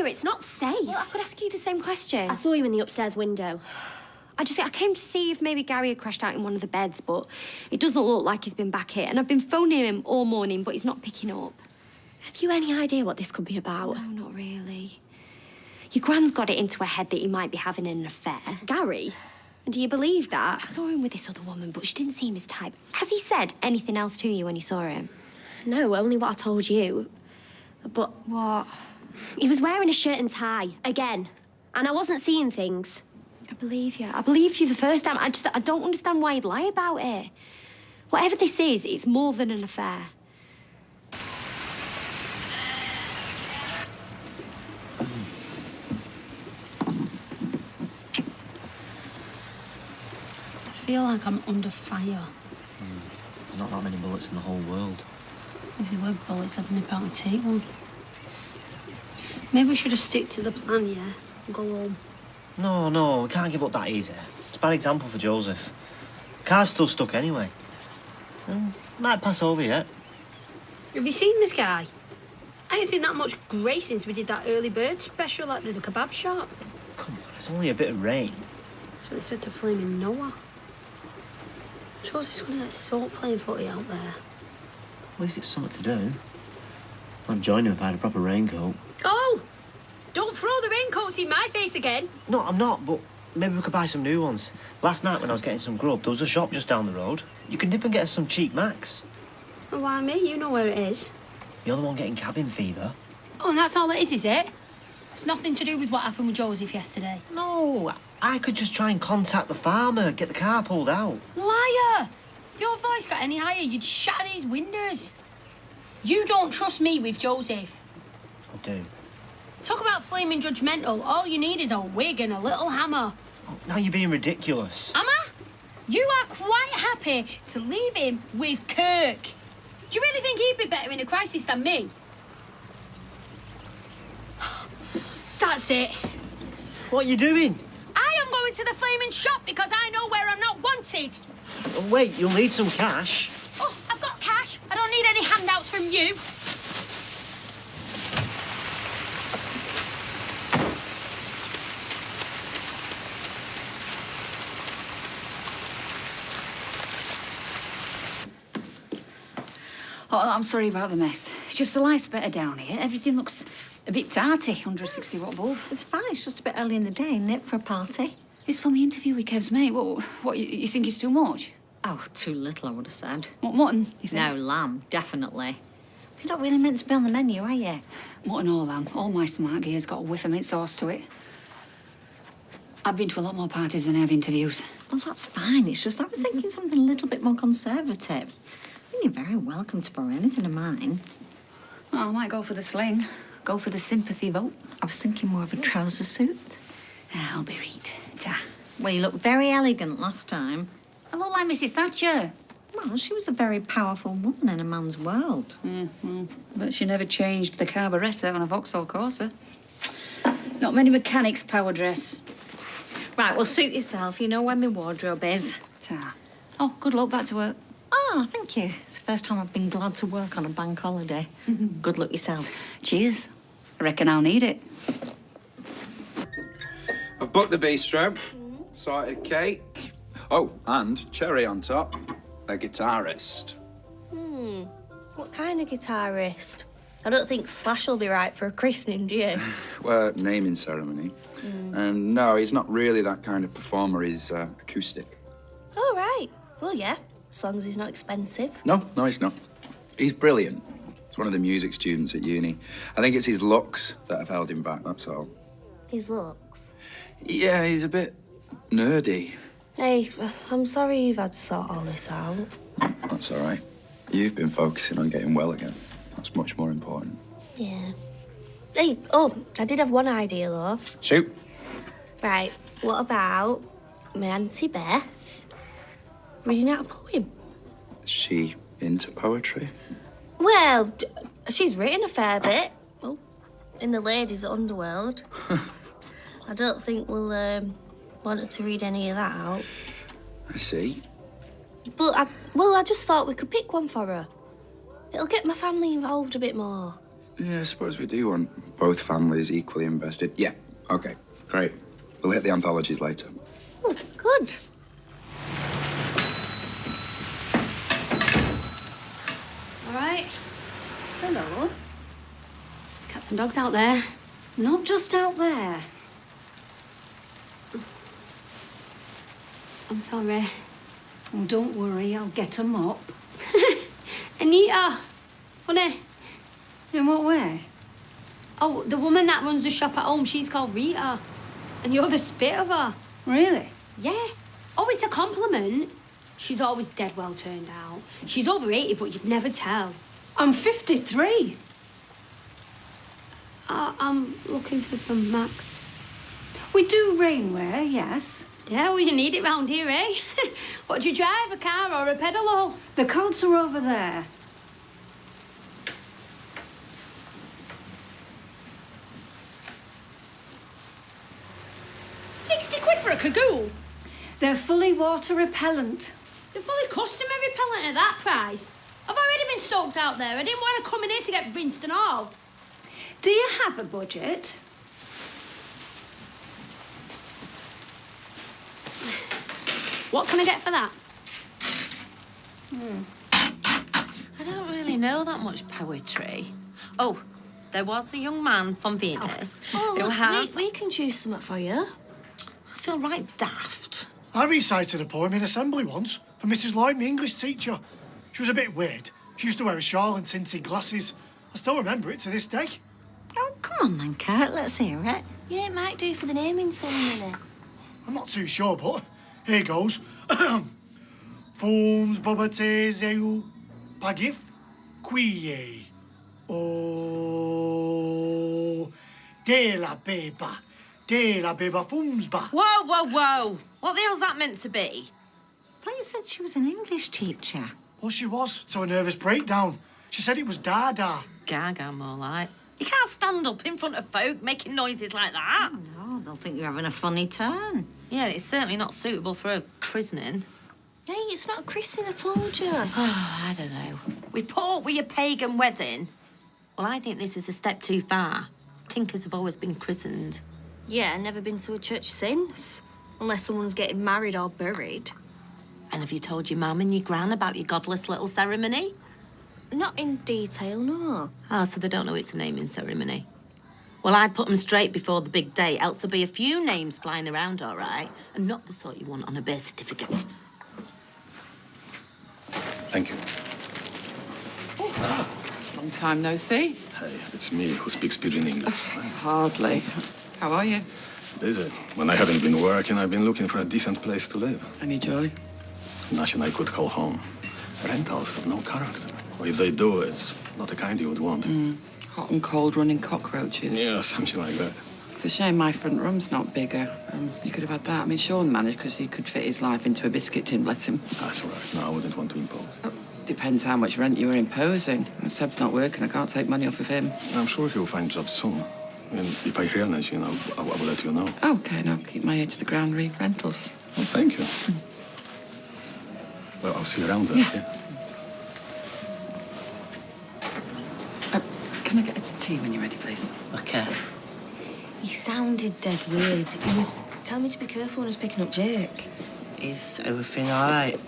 here. It's not safe. Well, I could ask you the same question. I saw you in the upstairs window. I came to see if maybe Gary had crashed out in one of the beds, but it doesn't look like he's been back here. And I've been phoning him all morning, but he's not picking up. Have you any idea what this could be about? No, not really. Your gran's got it into her head that he might be having an affair. Gary? And do you believe that? I saw him with this other woman, but she didn't seem his type. Has he said anything else to you when you saw him? No, only what I told you. But... What? He was wearing a shirt and tie, again. And I wasn't seeing things. I believe you. I believed you the first time. I don't understand why you'd lie about it. Whatever this is, it's more than an affair. I feel like I'm under fire. There's not that many bullets in the whole world. If there were bullets, I'd nip out and take one. Maybe we should just stick to the plan, yeah? And go home. No, we can't give up that easy. It's a bad example for Joseph. Car's still stuck anyway. Might pass over yet. Have you seen this guy? I ain't seen that much grey since we did that early bird special at the kebab shop. Come on, it's only a bit of rain. So they said to Flaming Noah. Joseph's gonna get salt playing footy out there. At least it's something to do. I'd join him if I had a proper raincoat. Oh! Don't throw the raincoats in my face again. No, I'm not, but maybe we could buy some new ones. Last night when I was getting some grub, there was a shop just down the road. You can nip and get us some cheap Macs. Well, why me? You know where it is. You're the one getting cabin fever. Oh, and that's all it is it? It's nothing to do with what happened with Joseph yesterday. No, I could just try and contact the farmer, get the car pulled out. Liar! If your voice got any higher, you'd shatter these windows. You don't trust me with Joseph. I do. Talk about flaming judgmental. All you need is a wig and a little hammer. Oh, now you're being ridiculous. Am I? You are quite happy to leave him with Kirk. Do you really think he'd be better in a crisis than me? That's it. What are you doing? I am going to the flaming shop because I know where I'm not wanted. Oh, wait, you'll need some cash. Oh, I've got cash. I don't need any handouts from you. Oh, I'm sorry about the mess. It's just the light's better down here. Everything looks a bit tarty under a 60-watt bulb. It's fine. It's just a bit early in the day, isn't it, for a party? It's for my interview with Kev's mate. What you think it's too much? Oh, too little, I would have said. What, mutton, you think? No, lamb, definitely. You're not really meant to be on the menu, are you? Mutton or lamb. All my smart gear's got a whiff of mint sauce to it. I've been to a lot more parties than I have interviews. Well, that's fine. It's just I was thinking something a little bit more conservative. I mean, you're very welcome to borrow anything of mine. Oh, I might go for the sling. Go for the sympathy vote. I was thinking more of a trouser suit. I'll be read. Ta. Well, you looked very elegant last time. I look like Mrs. Thatcher. Well, she was a very powerful woman in a man's world. But she never changed the carburettor on a Vauxhall Corsa. Not many mechanics power dress. Right, well, suit yourself. You know where my wardrobe is. Ta. Oh, good luck. Back to work. Oh, thank you. It's the first time I've been glad to work on a bank holiday. Good luck yourself. Cheers. I reckon I'll need it. I've booked the bistro, sorted cake. Oh, and cherry on top. A guitarist. What kind of guitarist? I don't think Slash will be right for a christening, do you? Well, naming ceremony. And no, he's not really that kind of performer. He's acoustic. Oh, right. Well, yeah, as long as he's not expensive. No, he's not. He's brilliant. He's one of the music students at uni. I think it's his looks that have held him back, that's all. His looks? Yeah, he's a bit nerdy. Hey, I'm sorry you've had to sort all this out. That's all right. You've been focusing on getting well again. That's much more important. Yeah. Hey, oh, I did have one idea, though. Shoot. Right, what about my Auntie Beth reading out a poem? Is she into poetry? Well, she's written a fair bit. Well, in the ladies' underworld. I don't think we'll want her to read any of that out. I see. But, I just thought we could pick one for her. It'll get my family involved a bit more. Yeah, I suppose we do want both families equally invested. Yeah, okay, great. We'll hit the anthologies later. Oh, good. All right. Hello. Cats and dogs out there. Not just out there. I'm sorry. Oh, don't worry, I'll get a mop. Anita. Funny. In what way? Oh, the woman that runs the shop at home, she's called Rita. And you're the spit of her. Really? Yeah. Oh, it's a compliment. She's always dead well turned out. She's over 80, but you'd never tell. I'm 53. I'm looking for some Max. We do rainwear, yes. Yeah, well, you need it round here, eh? What do you drive, a car or a pedalo? The coats are over there. £60 for a cagoule? They're fully water repellent. They're fully customer repellent at that price. I've already been soaked out there. I didn't want to come in here to get rinsed and all. Do you have a budget? What can I get for that? I don't really know that much poetry. Oh, there was a young man from Venus Oh, who look, had... we can choose something for you. I feel right daft. I recited a poem in assembly once for Mrs. Lloyd, my English teacher. She was a bit weird. She used to wear a shawl and tinted glasses. I still remember it to this day. Oh, come on then, Kurt. Let's hear it. Yeah, it might do for the naming ceremony. I'm not too sure, but here goes. Fums bobatezeu pagif quie. Oh, de la beba fumsba. Whoa, whoa, whoa! What the hell's that meant to be? I thought you said she was an English teacher. Well, she was, to a nervous breakdown. She said it was Dada. Gaga, more like. You can't stand up in front of folk making noises like that. No, they'll think you're having a funny turn. Yeah, it's certainly not suitable for a christening. Hey, it's not a christening, I told you. I don't know. We put up with your pagan wedding. Well, I think this is a step too far. Tinkers have always been christened. Yeah, never been to a church since. Unless someone's getting married or buried. And have you told your mum and your gran about your godless little ceremony? Not in detail, no. Oh, so they don't know it's a naming ceremony. Well, I'd put them straight before the big day, else there'll be a few names flying around, all right? And not the sort you want on a birth certificate. Thank you. Long time no see. Hey, it's me who speaks pidgin English. Hardly. How are you? Busy. When I haven't been working, I've been looking for a decent place to live. Any joy? Nothing I could call home. Rentals have no character. Or if they do, it's not the kind you would want. Hot and cold running cockroaches. Yeah, something like that. It's a shame my front room's not bigger. You could have had that. I mean, Sean managed because he could fit his life into a biscuit tin, bless him. That's all right. No, I wouldn't want to impose. Oh, depends how much rent you were imposing. If Seb's not working, I can't take money off of him. I'm sure he'll find jobs soon. And if I hear anything, I will let you know. Okay, now keep my ear to the ground, read rentals. Well, thank you. Well, I'll see you around then. Yeah. Can I get a tea when you're ready, please? Okay. He sounded dead weird. He was telling me to be careful when I was picking up Jake. Is everything all right?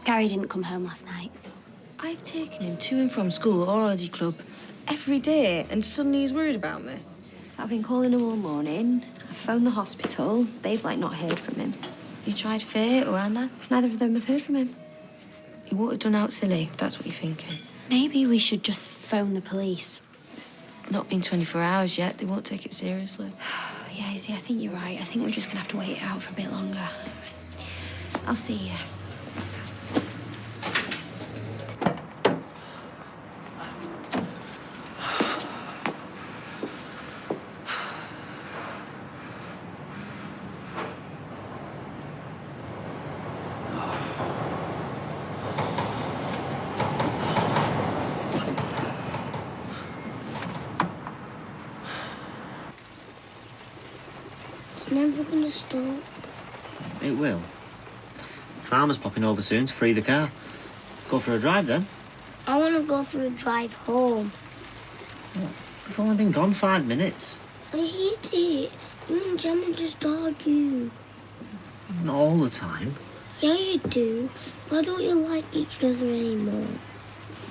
Gary didn't come home last night. I've taken him to and from school or holiday club every day, and suddenly he's worried about me. I've been calling him all morning. I've phoned the hospital. They've, not heard from him. You tried Faye or Anna? Neither of them have heard from him. He would have done out silly, if that's what you're thinking. Maybe we should just phone the police. It's not been 24 hours yet. They won't take it seriously. Yeah, Izzy, I think you're right. I think we're just going to have to wait it out for a bit longer. I'll see you. It's never gonna stop. It will. Farmer's popping over soon to free the car. Go for a drive then. I wanna go for a drive home. We've only been gone 5 minutes. I hate it. You and Gemma just argue. Not all the time. Yeah, you do. Why don't you like each other anymore?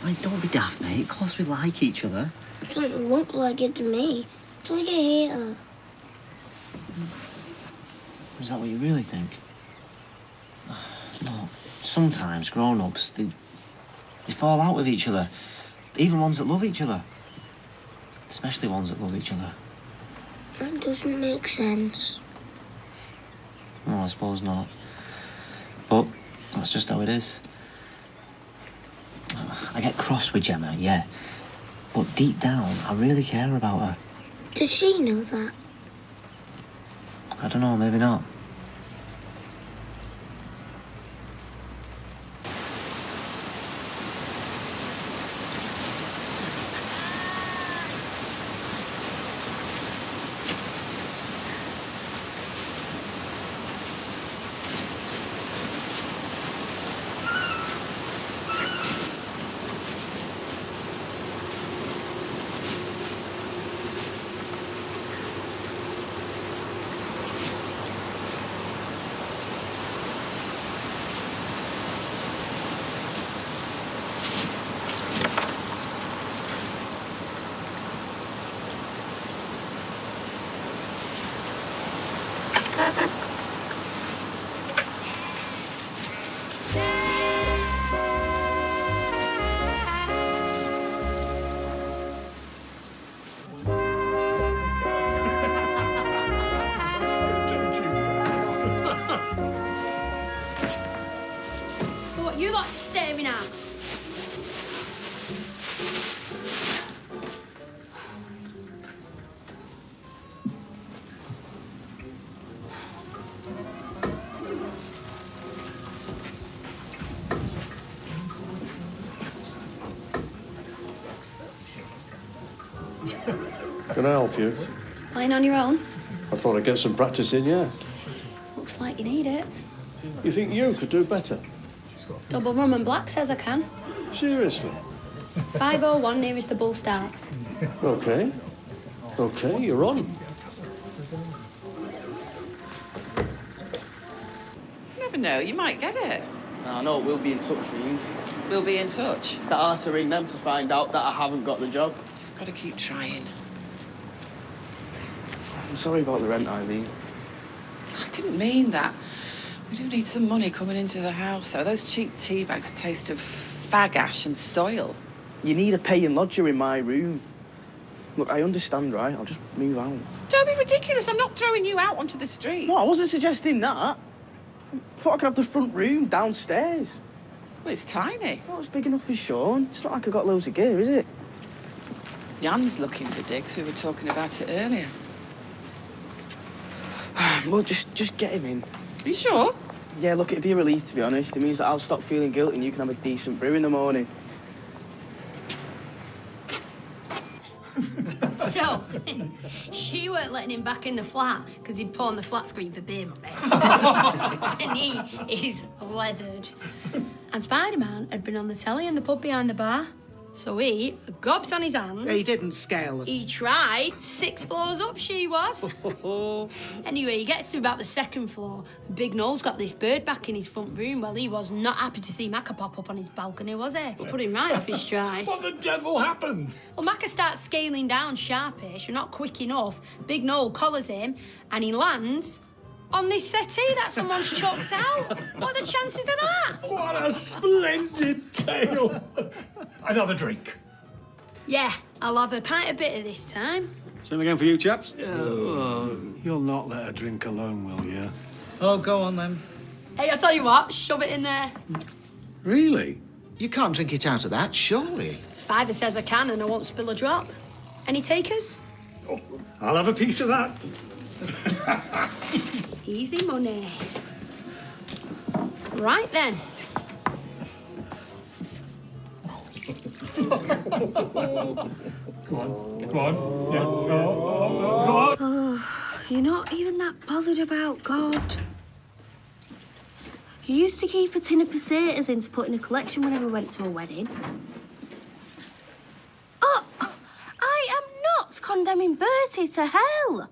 Like, don't be daft, mate. Of course we like each other. It doesn't look like it to me. It's like I hate her. Is that what you really think? Look, sometimes grown-ups, they fall out with each other. Even ones that love each other. Especially ones that love each other. That doesn't make sense. No, I suppose not. But that's just how it is. I get cross with Gemma, yeah. But deep down, I really care about her. Does she know that? I don't know, maybe not. What you lot staring at? Can I help you? Playing on your own? I thought I'd get some practice in, yeah. Looks like you need it. You think you could do better? Double rum and black says I can. Seriously? 5:01 nearest the bull starts. Okay. Okay, you're on. Never know, you might get it. No, we'll be in touch with you. We'll be in touch. I'll have to ring them to find out that I haven't got the job. Just got to keep trying. I'm sorry about the rent, Eileen. I didn't mean that. We do need some money coming into the house, though. Those cheap tea bags taste of fag ash and soil. You need a paying lodger in my room. Look, I understand, right? I'll just move out. Don't be ridiculous. I'm not throwing you out onto the street. No, I wasn't suggesting that. I thought I could have the front room downstairs. Well, it's tiny. Well, it's big enough for Sean. It's not like I've got loads of gear, is it? Jan's looking for digs. We were talking about it earlier. Well, just get him in. Are you sure? Yeah, look, it'd be a relief, to be honest. It means that I'll stop feeling guilty and you can have a decent brew in the morning. So, she weren't letting him back in the flat because he'd pawned the flat screen for beer money. And he is leathered. And Spider-Man had been on the telly in the pub behind the bar. So he, gobs on his hands. He didn't scale them. He tried. 6 floors up she was. Anyway, he gets to about the 2nd floor. Big Noel's got this bird back in his front room. Well, he was not happy to see Macca pop up on his balcony, was he? Put him right off his stride. What the devil happened? Well, Macca starts scaling down sharpish. We're not quick enough. Big Noel collars him and he lands on this settee that someone's chucked out. What are the chances of that? What a splendid tale. Another drink. Yeah, I'll have a pint of bitter this time. Same again for you, chaps? You'll not let her drink alone, will you? Oh, go on then. Hey, I'll tell you what, shove it in there. Really? You can't drink it out of that, surely. Fiver says I can and I won't spill a drop. Any takers? Oh, I'll have a piece of that. Easy money. Right then. Go on. Yeah. Go on. Oh, you're not even that bothered about God. You used to keep a tin of pesetas in to put in a collection whenever we went to a wedding. Oh, I am not condemning Bertie to hell.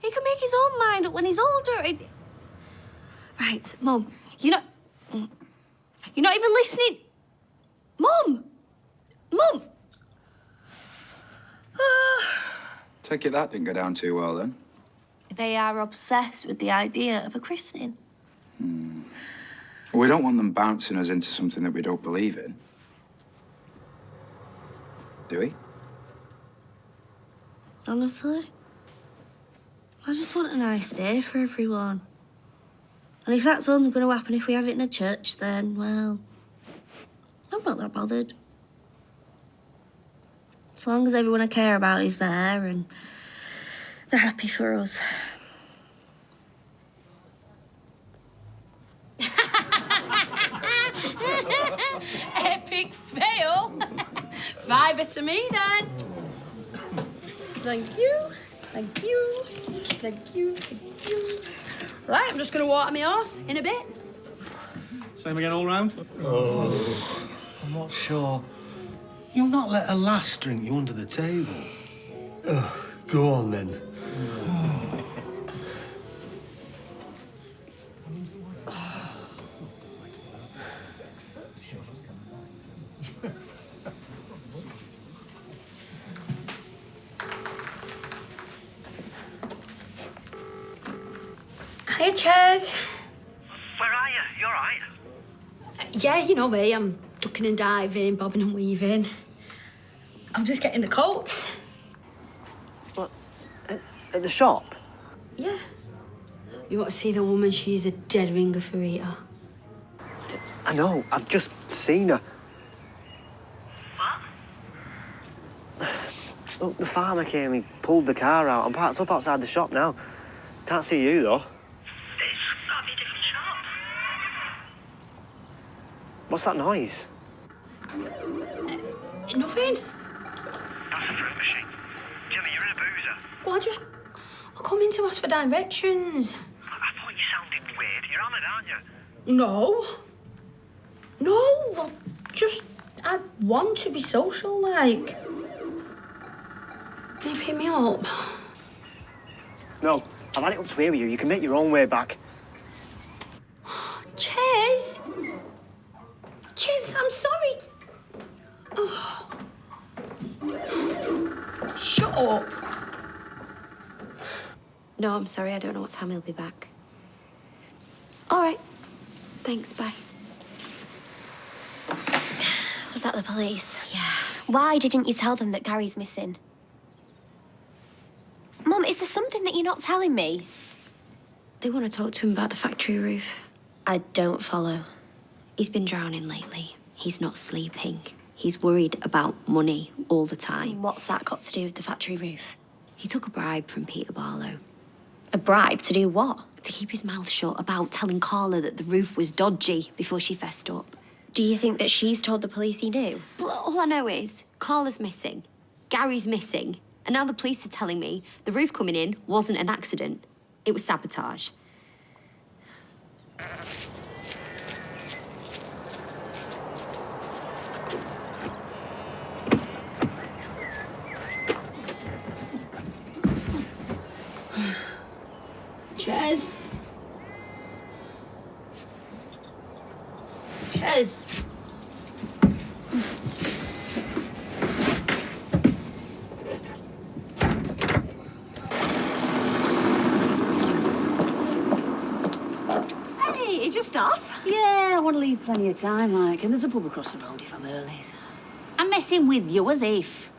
He can make his own mind up when he's older. Right, Mum, you're not even listening. Mum! Mum! Take it that didn't go down too well, then. They are obsessed with the idea of a christening. Well, we don't want them bouncing us into something that we don't believe in. Do we? Honestly, I just want a nice day for everyone. And if that's only going to happen if we have it in a church, then, well, I'm not that bothered. As long as everyone I care about is there and they're happy for us. Epic fail. Fiver to me, then. Thank you. Thank you. Thank you. Thank you. Right, I'm just going to water my horse in a bit. Same again all round? Oh, I'm not sure. You'll not let a lass drink you under the table. Go on, then. Hiya, Chaz. Where are you? You all right? Yeah, you know me. I'm ducking and diving, bobbing and weaving. I'm just getting the coats. What? At the shop? Yeah. You want to see the woman? She's a dead ringer for Rita. I know. I've just seen her. What? Look, the farmer came. He pulled the car out. I'm parked up outside the shop now. Can't see you, though. It's got to be a different shop. What's that noise? Nothing. That's a fruit machine. Jimmy, you're in a boozer. Well, I come in to ask for directions. I thought you sounded weird. You're hammered, aren't you? No. No, I want to be social, like. Can you pick me up? No, I've had it up to here with you. You can make your own way back. Ches! Ches, I'm sorry. Oh. Shut up. No, I'm sorry. I don't know what time he'll be back. All right. Thanks, bye. Was that the police? Yeah. Why didn't you tell them that Gary's missing? Mum, is there something that you're not telling me? They want to talk to him about the factory roof. I don't follow. He's been drowning lately. He's not sleeping. He's worried about money all the time. What's that got to do with the factory roof? He took a bribe from Peter Barlow. A bribe to do what? To keep his mouth shut about telling Carla that the roof was dodgy before she fessed up. Do you think that she's told the police he knew? Well, all I know is Carla's missing, Gary's missing, and now the police are telling me the roof coming in wasn't an accident. It was sabotage. Ches. Ches. Hey, you just off? Yeah, I want to leave plenty of time, like, and there's a pub across the road if I'm early. I'm messing with you, as if.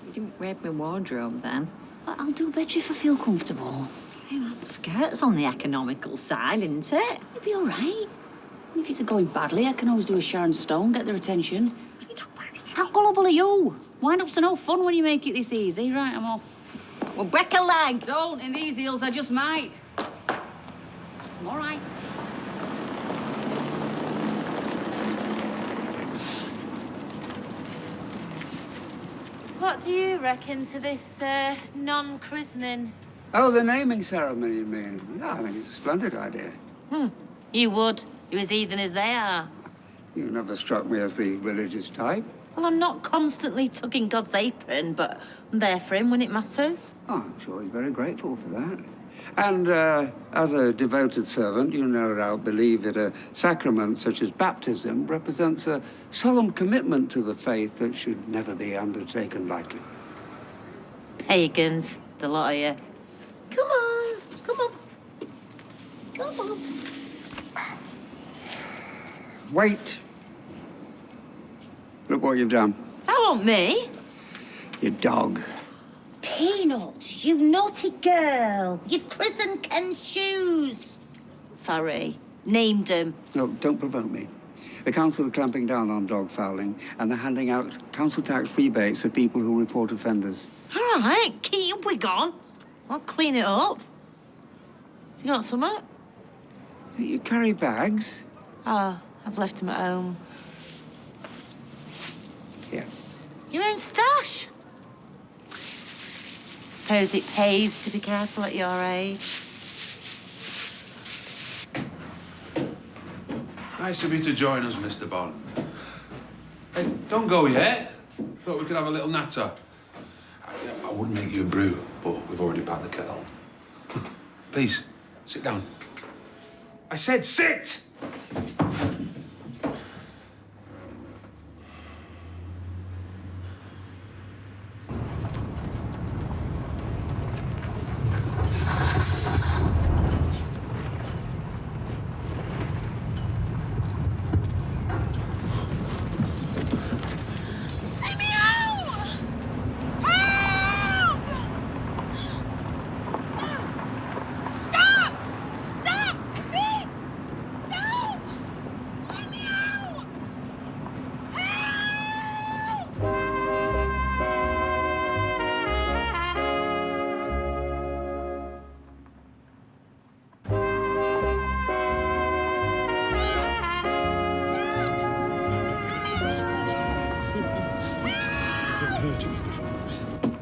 You didn't raid my wardrobe then. I'll do better if I feel comfortable. Hey, that skirt's on the economical side, isn't it? You'll be all right. If it's going badly, I can always do a Sharon Stone, get their attention. How gullible are you? Wind-ups are no fun when you make it this easy. Right, I'm off. Well, break a leg. Don't. In these heels, I just might. I'm all right. What do you reckon to this non-christening? Oh, the naming ceremony, you mean? Yeah, I think it's a splendid idea. You would. You're as heathen as they are. You never struck me as the religious type. Well, I'm not constantly tugging God's apron, but I'm there for him when it matters. Oh, I'm sure he's very grateful for that. And as a devoted servant, you no doubt believe that a sacrament such as baptism represents a solemn commitment to the faith that should never be undertaken lightly. Pagans, the lot of you. Come on, come on. Come on. Wait. Look what you've done. That wasn't me. Your dog. Peanut, you naughty girl. You've christened Ken's shoes. Sorry, named him. No, don't provoke me. The council are clamping down on dog fouling, and they're handing out council tax rebates to people who report offenders. All right, keep your wig on. I'll clean it up. You got some? You carry bags? Oh, I've left them at home. Here. Your own stash. Suppose it pays to be careful at your age. Nice of you to join us, Mr. Bond. Hey, don't go yet. Thought we could have a little natter. I would make you a brew, but we've already packed the kettle. Please, sit down. I said sit!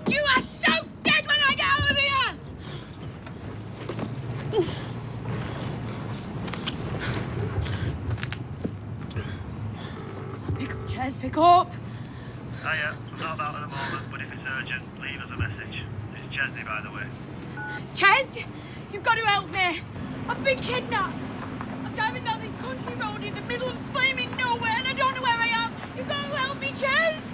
You are so dead when I get out of here! Pick up, Ches, pick up! Hiya, not out at the moment, but if it's urgent, leave us a message. It's Chesney, by the way. Ches, you've got to help me. I've been kidnapped. I'm driving down this country road in the middle of flaming nowhere and I don't know where I am. You've got to help me, Ches!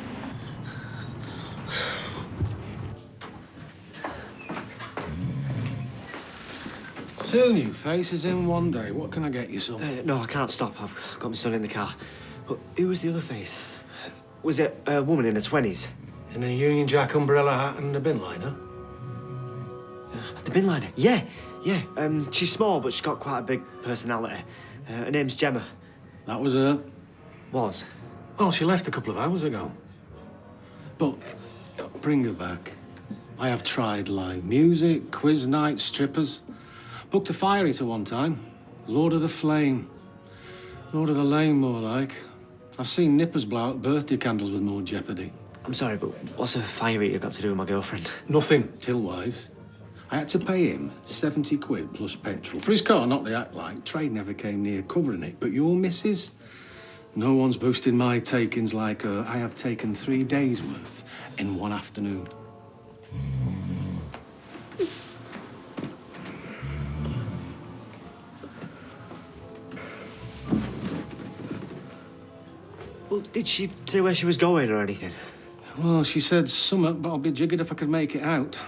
Two new faces in one day. What can I get you, son? No, I can't stop. I've got my son in the car. But who was the other face? Was it a woman in her 20s? In a Union Jack umbrella hat and a bin liner? The bin liner? Yeah, yeah. She's small, but she's got quite a big personality. Her name's Gemma. That was her? Was. Well, she left a couple of hours ago. But bring her back. I have tried live music, quiz nights, strippers. Booked a fire eater one time. Lord of the Flame. Lord of the Lane, more like. I've seen nippers blow out birthday candles with more jeopardy. I'm sorry, but what's a fire eater got to do with my girlfriend? Nothing, till-wise. I had to pay him 70 quid plus petrol. For his car, not the act like. Trade never came near covering it. But your missus? No one's boosted my takings like her. I have taken 3 days' worth in one afternoon. Well, did she say where she was going or anything? Well, she said summat, but I'll be jiggered if I could make it out.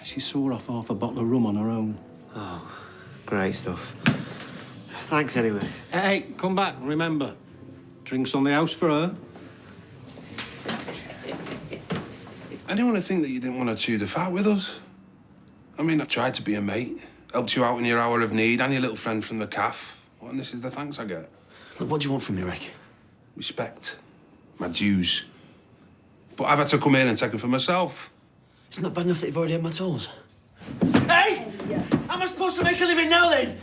She swore off half a bottle of rum on her own. Oh, great stuff. Thanks anyway. Hey, come back, remember. Drinks on the house for her. I didn't want to think that you didn't want to chew the fat with us. I mean, I've tried to be a mate, helped you out in your hour of need, and your little friend from the calf. Well, and this is the thanks I get. Look, what do you want from me, Rick? Respect. My dues. But I've had to come in and take them for myself. It's not bad enough that you've already had my toes. Hey! How am I supposed to make a living now, then?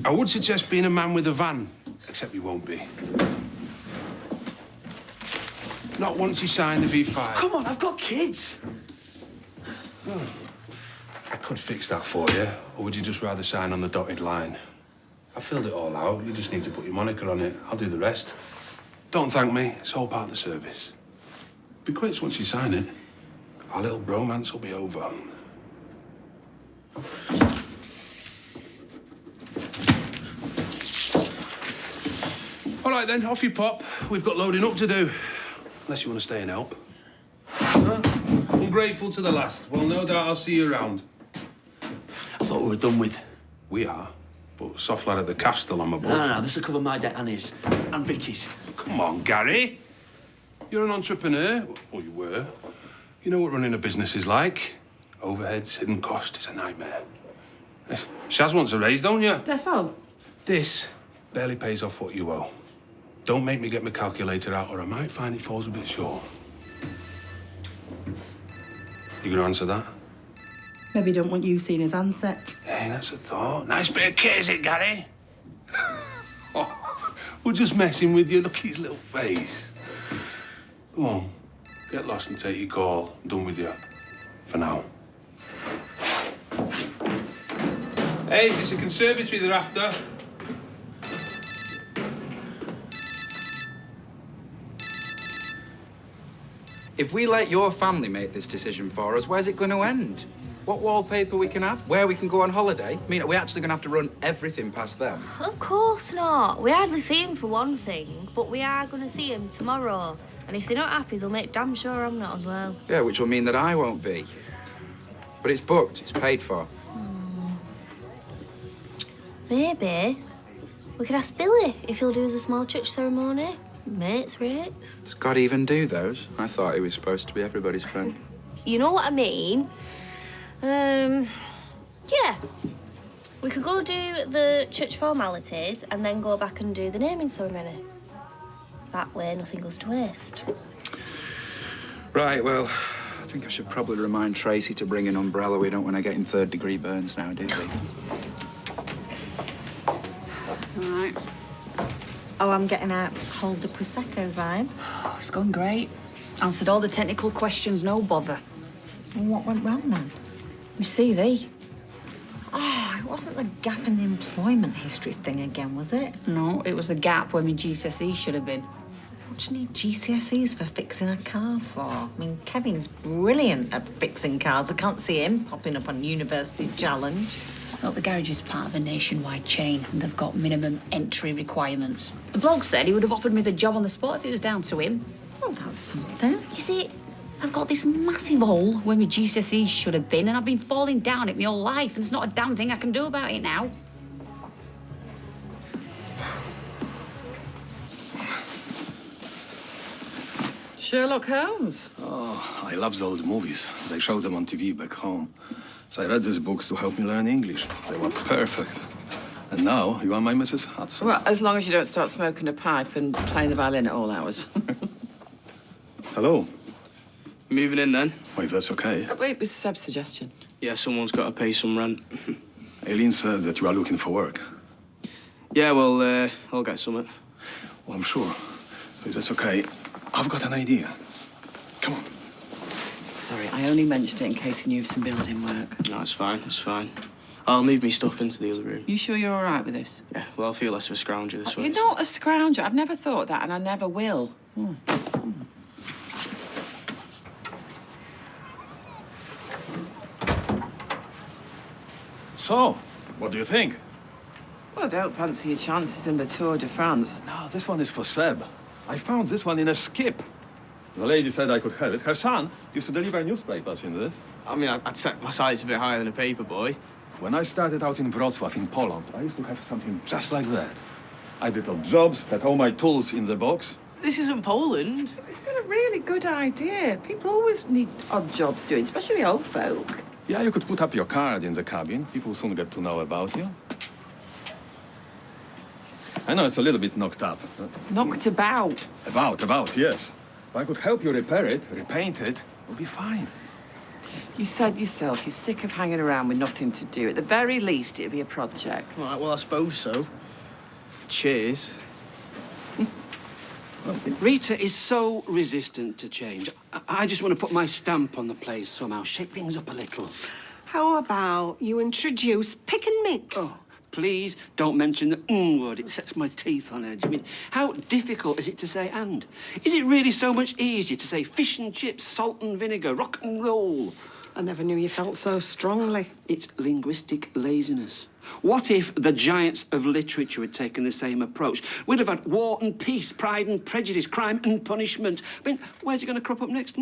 I would suggest being a man with a van, except you won't be. Not once you sign the V5. Come on, I've got kids. Oh. I could fix that for you, or would you just rather sign on the dotted line? I filled it all out. You just need to put your moniker on it. I'll do the rest. Don't thank me. It's all part of the service. Be quick once you sign it. Our little bromance will be over. All right, then. Off you pop. We've got loading up to do. Unless you want to stay and help. Huh? Ungrateful to the last. Well, no doubt I'll see you around. I thought we were done with. We are. But soft lad at the calf's still on my book. No, this will cover my debt and his. And Vicky's. Come on, Gary. You're an entrepreneur. Well, you were. You know what running a business is like. Overheads, hidden cost, it's a nightmare. Shaz wants a raise, don't you? Defo. This barely pays off what you owe. Don't make me get my calculator out or I might find it falls a bit short. You gonna answer that? Maybe don't want you seeing his handset. Hey, that's a thought. Nice bit of kit, is it, Gary? Oh, we're just messing with you. Look at his little face. Go on, get lost and take your call. I'm done with you. For now. Hey, it's a conservatory they're after. If we let your family make this decision for us, where's it going to end? What wallpaper we can have, where we can go on holiday? I mean, are we actually going to have to run everything past them? Of course not. We hardly see him for one thing, but we are going to see him tomorrow. And if they're not happy, they'll make damn sure I'm not as well. Yeah, which will mean that I won't be. But it's booked, it's paid for. Maybe we could ask Billy if he'll do us a small church ceremony. Mates rates. Does God even do those? I thought he was supposed to be everybody's friend. You know what I mean? Yeah. We could go do the church formalities and then go back and do the naming ceremony. That way, nothing goes to waste. Right, well, I think I should probably remind Tracy to bring an umbrella. We don't want to get in third-degree burns now, do we? All right. Oh, I'm getting a hold the Prosecco vibe. Oh, it's gone great. Answered all the technical questions, no bother. Well, what went wrong then? My CV. Oh, it wasn't the gap in the employment history thing again, was it? No, it was the gap where my GCSE should have been. What do you need GCSEs for fixing a car for? I mean, Kevin's brilliant at fixing cars. I can't see him popping up on University Challenge. Look, the garage is part of a nationwide chain and they've got minimum entry requirements. The bloke said he would have offered me the job on the spot if it was down to him. Well, that's something. You see, I've got this massive hole where my GCSEs should have been and I've been falling down it my whole life and there's not a damn thing I can do about it now. Sherlock Holmes? Oh, I love the old movies. They show them on TV back home. So I read these books to help me learn English. They were perfect. And now you are my Mrs. Hudson. Well, as long as you don't start smoking a pipe and playing the violin at all hours. Hello. Moving in then? Well, if that's okay. Wait, it was Seb's suggestion. Yeah, someone's got to pay some rent. Aileen said that you are looking for work. Yeah, well, I'll get something. Well, I'm sure. If that's okay, I've got an idea. Come on. Sorry, I only mentioned it in case he knew of some building work. No, it's fine, it's fine. I'll move me stuff into the other room. You sure you're all right with this? Yeah, well, I feel less of a scrounger this way. You're not a scrounger. I've never thought that, and I never will. So, what do you think? Well, I don't fancy your chances in the Tour de France. No, this one is for Seb. I found this one in a skip. The lady said I could have it. Her son used to deliver newspapers in this. I mean, I'd set my sights a bit higher than a paper boy. When I started out in Wrocław, in Poland, I used to have something just like that. I did odd jobs, had all my tools in the box. This isn't Poland. It's still a really good idea. People always need odd jobs doing, especially old folk. Yeah, you could put up your card in the cabin. People soon get to know about you. I know it's a little bit knocked up. Knocked about. About, yes. If I could help you repair it, repaint it, we'll be fine. You said yourself you're sick of hanging around with nothing to do. At the very least, it'd be a project. All right, well, I suppose so. Cheers. Rita is so resistant to change. I just want to put my stamp on the place somehow, shake things up a little. How about you introduce pick and mix? Oh, Please don't mention the word. It sets my teeth on edge. I mean, how difficult is it to say and? Is it really so much easier to say fish and chips, salt and vinegar, rock and roll? I never knew you felt so strongly. It's linguistic laziness. What if the giants of literature had taken the same approach? We'd have had war and peace, pride and prejudice, crime and punishment. I mean, where's it going to crop up next?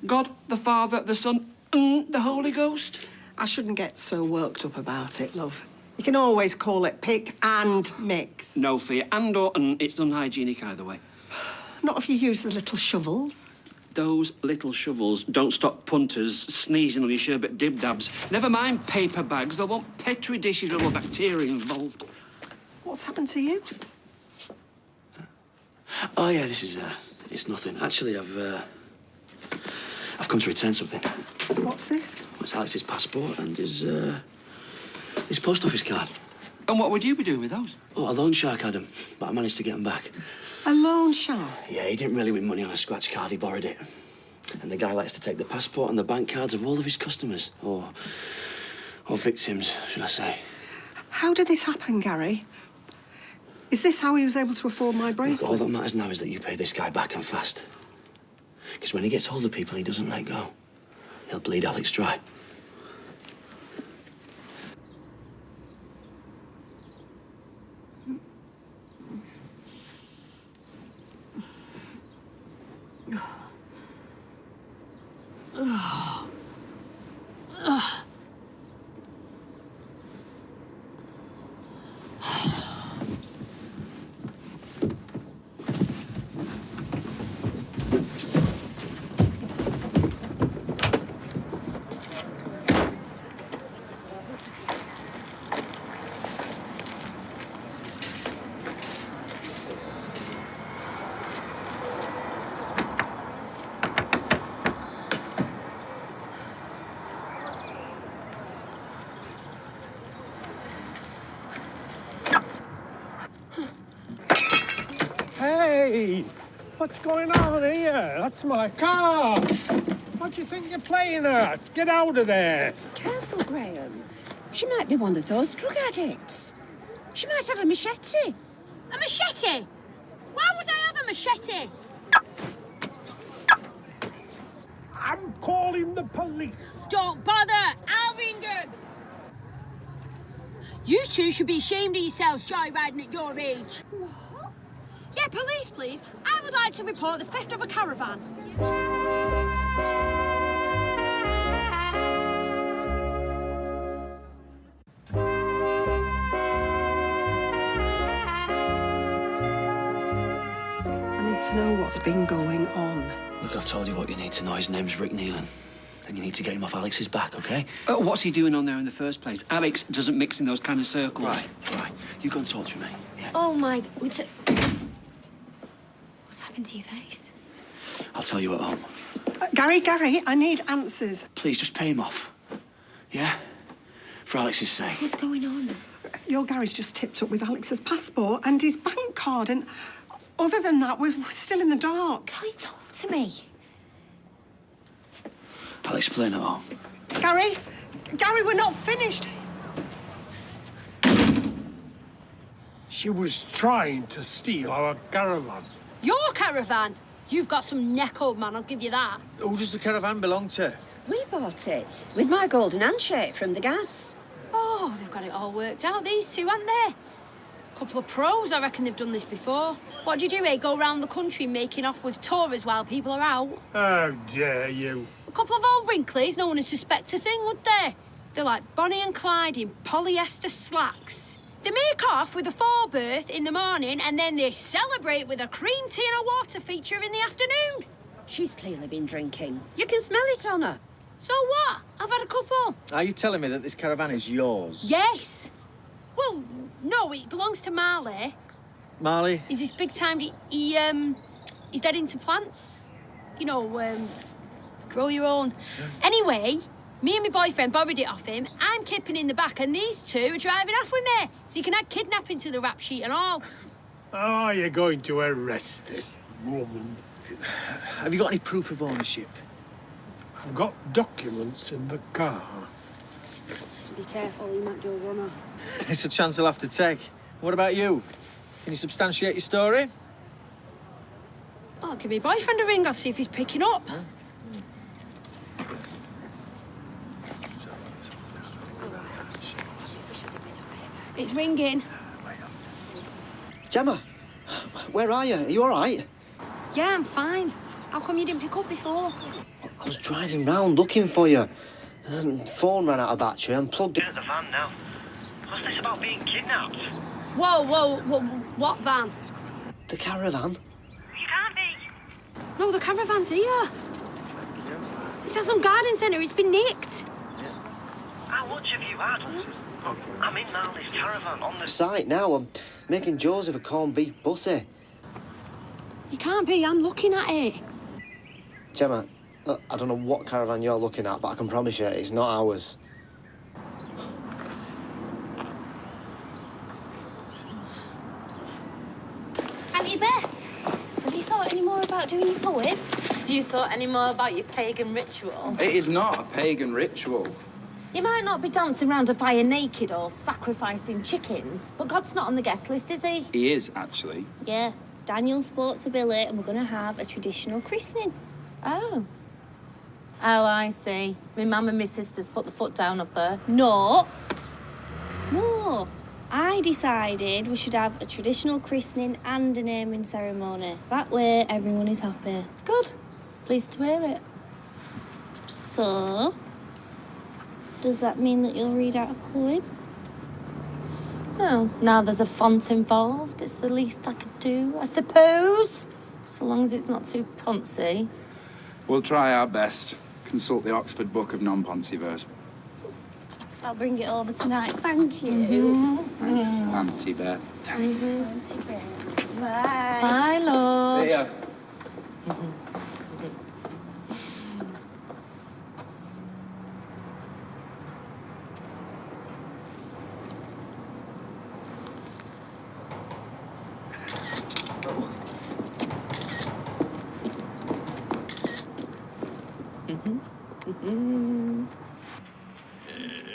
God, the Father, the Son, the Holy Ghost? I shouldn't get so worked up about it, love. You can always call it pick and mix. No fear. And or it's unhygienic either way. Not if you use the little shovels. Those little shovels don't stop punters sneezing on your sherbet dib-dabs. Never mind paper bags. They'll want Petri dishes with all the bacteria involved. What's happened to you? Oh, yeah, this is, it's nothing. Actually, I've come to return something. What's this? It's Alex's passport and his post office card. And what would you be doing with those? Oh, a loan shark had them, but I managed to get them back. A loan shark? Yeah, he didn't really win money on a scratch card, he borrowed it. And the guy likes to take the passport and the bank cards of all of his customers. Or victims, should I say. How did this happen, Gary? Is this how he was able to afford my bracelet? Look, all that matters now is that you pay this guy back and fast. Because when he gets hold of people, he doesn't let go. He'll bleed Alex dry. Hey! What's going on here? That's my car! What do you think you're playing at? Get out of there! Careful, Graham. She might be one of those drug addicts. She might have a machete. A machete? Why would I have a machete? I'm calling the police. Don't bother. I'll ring them. You two should be ashamed of yourselves joyriding at your age. What? Yeah, police, please. I would like to report the theft of a caravan. I need to know what's been going on. Look, I've told you what you need to know. His name's Rick Nealon. And you need to get him off Alex's back, OK? What's he doing on there in the first place? Alex doesn't mix in those kind of circles. Right. You go and talk to him, mate. Yeah. Oh, my... What's happened to your face? I'll tell you at home. Gary, I need answers. Please, just pay him off. Yeah? For Alex's sake. What's going on? Your Gary's just tipped up with Alex's passport and his bank card, and other than that, we're still in the dark. Kelly, talk to me. I'll explain at home. Gary, we're not finished. She was trying to steal our caravan. Your caravan? You've got some neck, old man, I'll give you that. Who does the caravan belong to? We bought it with my golden handshake from the gas. Oh, they've got it all worked out, these two, haven't they? Couple of pros, I reckon they've done this before. What do you do, eh? Go round the country making off with tourists while people are out? How dare you? A couple of old wrinklies, no one would suspect a thing, would they? They're like Bonnie and Clyde in polyester slacks. They make off with a four-berth in the morning and then they celebrate with a cream tea and a water feature in the afternoon. She's clearly been drinking. You can smell it on her. So what? I've had a couple. Are you telling me that this caravan is yours? Yes. Well, no, it belongs to Marley. Marley? He's this big-time... he's dead into plants. You know, grow your own. Anyway, me and my boyfriend borrowed it off him. I'm kipping in the back, and these two are driving off with me. So you can add kidnapping to the rap sheet and all. Are you going to arrest this woman? Have you got any proof of ownership? I've got documents in the car. to be careful, he might do a runner. It's a chance I'll have to take. What about you? Can you substantiate your story? Oh, give me boyfriend a ring, I'll see if he's picking up. It's ringing. Gemma, where are you? Are you all right? Yeah, I'm fine. How come you didn't pick up before? I was driving round looking for you. Phone ran out of battery and plugged it. Get the van now. What's this about being kidnapped? Whoa, what van? The caravan. You can't be. No, the caravan's here. It's at some garden centre, it's been nicked. How much have you had? I'm in Marley's caravan on the Site now. I'm making Joseph a corned beef butty. You can't be, I'm looking at it. Gemma, I don't know what caravan you're looking at, but I can promise you it's not ours. Auntie Beth, have you thought any more about doing your poem? Have you thought any more about your pagan ritual? It is not a pagan ritual. You might not be dancing around a fire naked or sacrificing chickens, but God's not on the guest list, is he? He is, actually. Yeah, Daniel sports a billet and we're going to have a traditional christening. Oh. Oh, I see. My mum and my sisters put the foot down up there. No. I decided we should have a traditional christening and a naming ceremony. That way, everyone is happy. Good. Pleased to hear it. So, does that mean that you'll read out a poem? Well, now there's a font involved, it's the least I could do, I suppose. So long as it's not too poncy. We'll try our best. Consult the Oxford Book of Non-Poncy Verse. I'll bring it over tonight. Thank you. Thanks, Auntie Beth. Bye. Bye, love. See ya.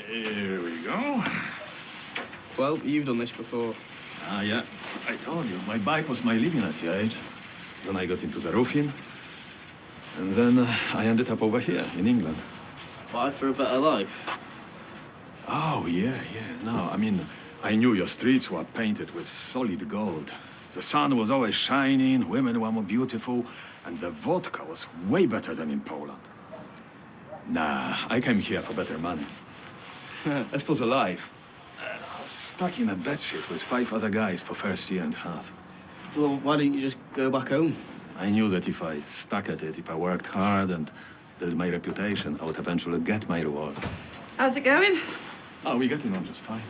Here we go. Well, you've done this before. Ah, yeah. I told you, my bike was my living at your age. Then I got into the roofing. And then I ended up over here in England. Fight for a better life. Oh, yeah. No, I mean, I knew your streets were painted with solid gold. The sun was always shining, women were more beautiful, and the vodka was way better than in Poland. Nah, I came here for better money. As for the life, I was stuck in a bedsheet with 5 other guys for first year and a half. Well, why didn't you just go back home? I knew that if I stuck at it, if I worked hard and built my reputation, I would eventually get my reward. How's it going? Oh, we're getting on just fine.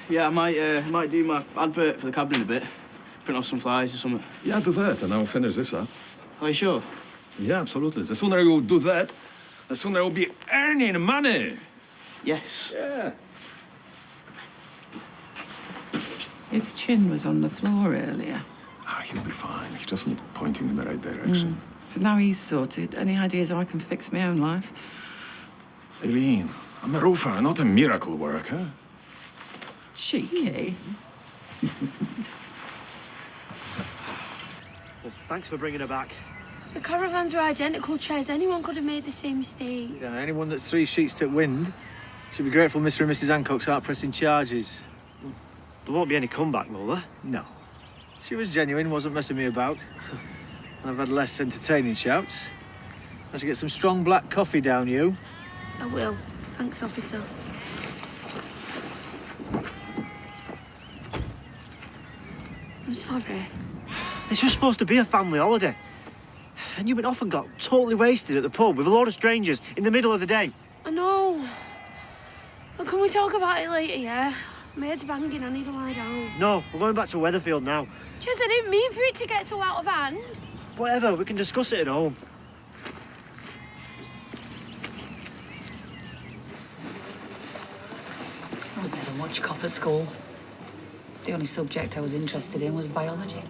Yeah, I might do my advert for the cabin in a bit. Print off some flyers or something. Yeah, do that, and I'll finish this up. Are you sure? Yeah, absolutely. The sooner you do that, the sooner you'll be earning money. Yes. Yeah. His chin was on the floor earlier. Ah, he'll be fine. He just needs pointing in the right direction. So now he's sorted. Any ideas how I can fix my own life? Eileen, I'm a roofer, not a miracle worker. Cheeky. Well, thanks for bringing her back. The caravans are identical chairs. Anyone could have made the same mistake. Yeah, anyone that's 3 sheets took wind should be grateful Mr. and Mrs. Hancock's aren't pressing charges. There won't be any comeback, will there? No. She was genuine, wasn't messing me about. I've had less entertaining shouts. I should get some strong black coffee down you. I will. Thanks, officer. I'm sorry. This was supposed to be a family holiday. And you went off and got totally wasted at the pub with a load of strangers in the middle of the day. I know. Well, can we talk about it later, yeah? My head's banging, I need to lie down. No, we're going back to Weatherfield now. Jez, I didn't mean for it to get so out of hand. Whatever, we can discuss it at home. I was never much cop at school. The only subject I was interested in was biology.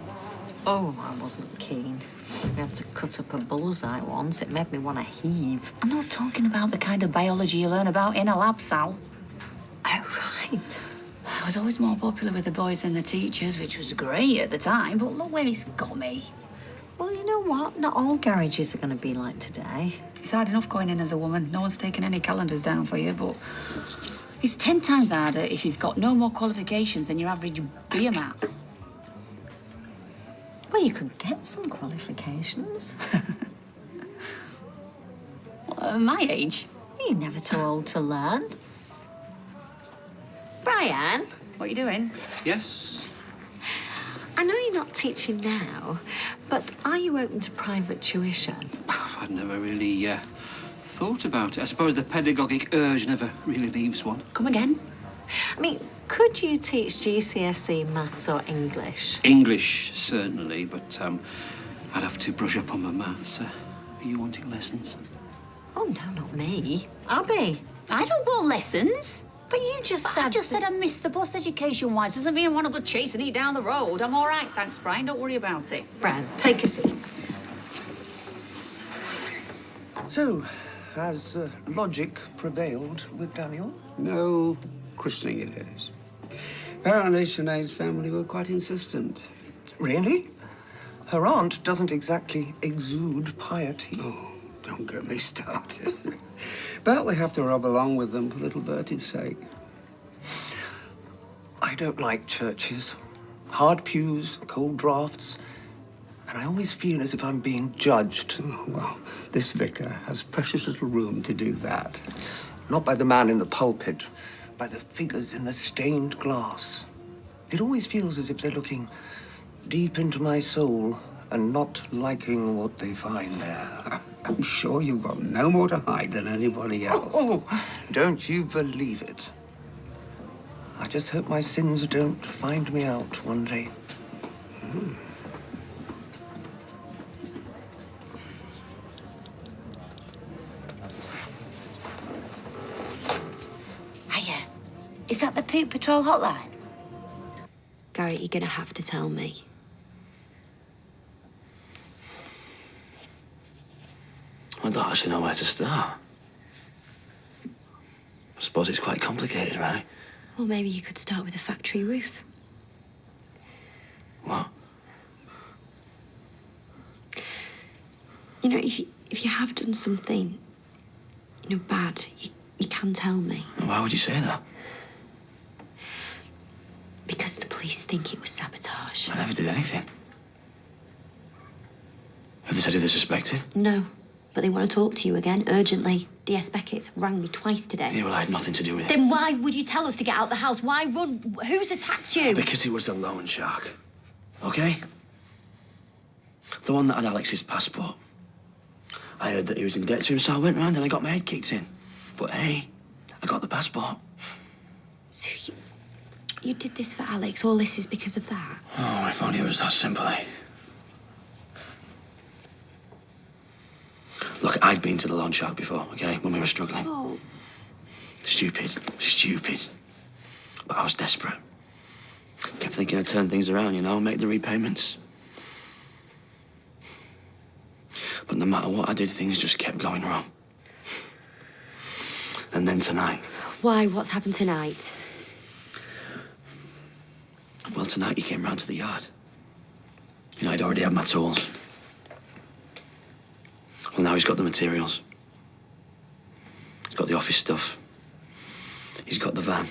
Oh, I wasn't keen. We had to cut up a bullseye once. It made me want to heave. I'm not talking about the kind of biology you learn about in a lab, Sal. right. I was always more popular with the boys than the teachers, which was great at the time, but look where he's got me. Well, you know what? Not all garages are going to be like today. It's hard enough going in as a woman. No one's taking any calendars down for you, but it's 10 times harder if you've got no more qualifications than your average beer mat. Well, you could get some qualifications. My age? You're never too old to learn. Brian? What are you doing? Yes? I know you're not teaching now, but are you open to private tuition? I'd never really thought about it. I suppose the pedagogic urge never really leaves one. Come again? I mean, could you teach GCSE maths or English? English, certainly, but I'd have to brush up on my maths. Are you wanting lessons? Oh, no, not me. Abby. I don't want lessons. But you just said... I just said I missed the bus education-wise. Doesn't mean I want to go chasing it down the road. I'm all right, thanks, Brian. Don't worry about it. Brian, take a seat. So, has logic prevailed with Daniel? No christening it is. Apparently, Sinead's family were quite insistent. Really? Her aunt doesn't exactly exude piety. Oh, don't get me started. But we have to rub along with them for little Bertie's sake. I don't like churches. Hard pews, cold draughts. And I always feel as if I'm being judged. Oh, well, this vicar has precious little room to do that. Not by the man in the pulpit, by the figures in the stained glass. It always feels as if they're looking deep into my soul and not liking what they find there. I'm sure you've got no more to hide than anybody else. Oh, don't you believe it. I just hope my sins don't find me out one day. Hiya. Is that the Poop Patrol hotline? Gary, you're going to have to tell me. I don't actually know where to start. I suppose it's quite complicated, right? Well, maybe you could start with a factory roof. What? You know, if you have done something, bad, you can tell me. Why would you say that? Because the police think it was sabotage. I never did anything. Have they said who they suspected? No, but they want to talk to you again, urgently. DS Beckett's rang me twice today. Yeah, well, I had nothing to do with it. Then why would you tell us to get out the house? Why run? Who's attacked you? Because it was the loan shark. Okay? The one that had Alex's passport. I heard that he was in debt to him, so I went round and I got my head kicked in. But hey, I got the passport. So you did this for Alex? All this is because of that? Oh, if only it was that simple, eh? Look, I'd been to the loan shark before, okay, when we were struggling. Oh. Stupid. But I was desperate. Kept thinking I'd turn things around, make the repayments. But no matter what I did, things just kept going wrong. And then tonight... Why? What's happened tonight? Well, tonight he came round to the yard. I'd already had my tools. Well, now he's got the materials. He's got the office stuff. He's got the van.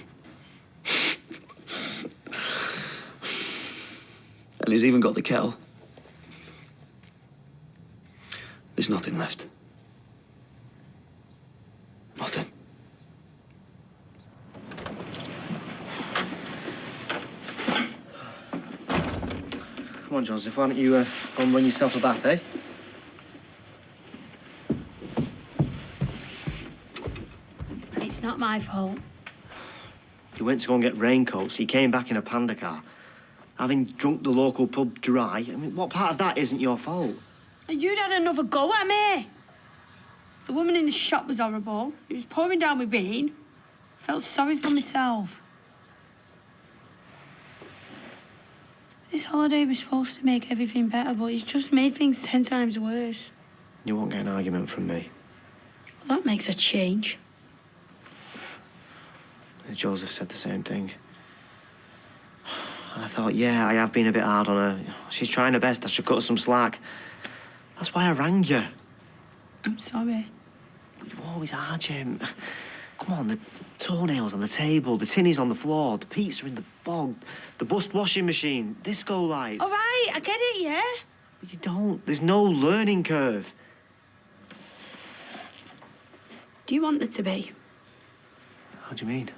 And he's even got the kettle. There's nothing left. Nothing. Come on, Joseph, why don't you go and run yourself a bath, eh? It's not my fault. You went to go and get raincoats, you came back in a panda car. Having drunk the local pub dry, I mean, what part of that isn't your fault? And you'd had another go at me. The woman in the shop was horrible. It was pouring down with rain. I felt sorry for myself. This holiday was supposed to make everything better, but it's just made things 10 times worse. You won't get an argument from me. Well, that makes a change. Joseph said the same thing. And I thought, yeah, I have been a bit hard on her. She's trying her best. I should cut her some slack. That's why I rang you. I'm sorry. You always are, Jim. Come on, the toenails on the table, the tinnies on the floor, the pizza in the bog, the bust washing machine, disco lights. All right, I get it, yeah? But you don't. There's no learning curve. Do you want there to be? How do you mean?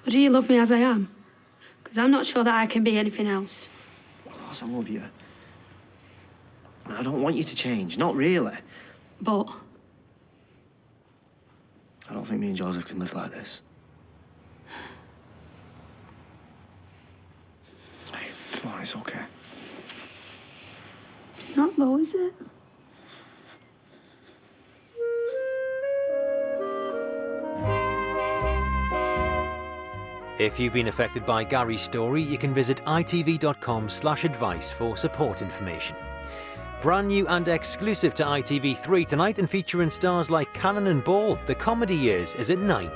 Or do you love me as I am? Because I'm not sure that I can be anything else. Of course I love you. And I don't want you to change, not really. But I don't think me and Joseph can live like this. Hey, come on, it's okay. it's not though, is it? If you've been affected by Gary's story, you can visit itv.com/advice for support information. Brand new and exclusive to ITV3 tonight and featuring stars like Cannon and Ball, The Comedy Years is at 9.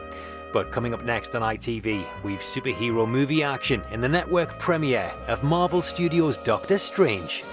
But coming up next on ITV, we've superhero movie action in the network premiere of Marvel Studios' Doctor Strange.